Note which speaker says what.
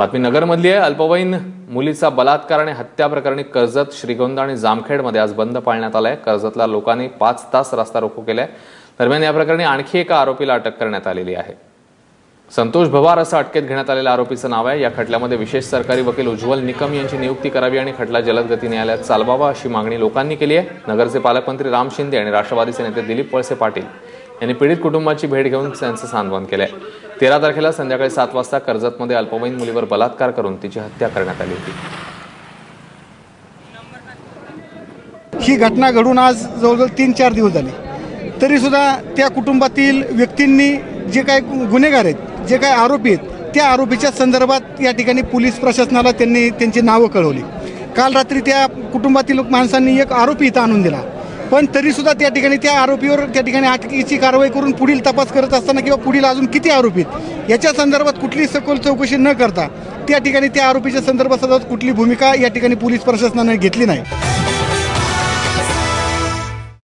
Speaker 1: बातमी नगरमधली आहे। अल्पवयीन मुलीचा बलात्कार आणि हत्या प्रकरणी कर्जत, श्रीगोंदा आणि जामखेडमध्ये आज बंद पाळण्यात आलाय। कर्जतला लोकांनी 5 तास रस्ता रोको केलाय। दरम्यान या प्रकरणी आणखी एका आरोपीला अटक करण्यात आलेली आहे। संतोष भवार असं अटकेत घेण्यात आलेल्या आरोपीचं नाव आहे। या खटल्यामध्ये विशेष सरकारी वकील उज्ज्वल निकम यांची नियुक्ती करावी आणि खटला जलद गती न्यायालयात चालवावा अशी मागणी लोकांनी केली आहे। नगरचे पालकमंत्री राम शिंदे आणि राष्ट्रवादीचे नेते दिलीप वळसे पाटील यांनी पीडित कुटुंबाची भेट घेऊन त्यांचं सांत्वन केलंय। 13 तारखेला संध्याकाळी 7 वाजता कर्जतमध्ये अल्पवयीन मुलीवर बलात्कार करून तिची हत्या करण्यात आली होती।
Speaker 2: ही घटना घडून आज जवळजवळ 3-4 दिवस झाले, तरी सुद्धा त्या कुटुंबातील व्यक्तींनी जे काही गुन्हेगार आहेत, जे काही आरोपी आहेत, त्या आरोपीच्या संदर्भात या ठिकाणी पोलीस प्रशासनाला त्यांनी त्यांची नावं कळवली। काल रात्री त्या कुटुंबातील माणसांनी एक आरोपी इथं आणून दिला, पण तरीसुद्धा त्या ठिकाणी त्या आरोपीवर त्या ठिकाणी अटकेची कारवाई करून पुढील तपास करत असताना किंवा पुढील अजून किती आरोपी आहेत याच्या संदर्भात कुठली सखोल चौकशी न करता त्या ठिकाणी त्या आरोपीच्या संदर्भात कुठली भूमिका या ठिकाणी पोलीस प्रशासनाने घेतली नाही।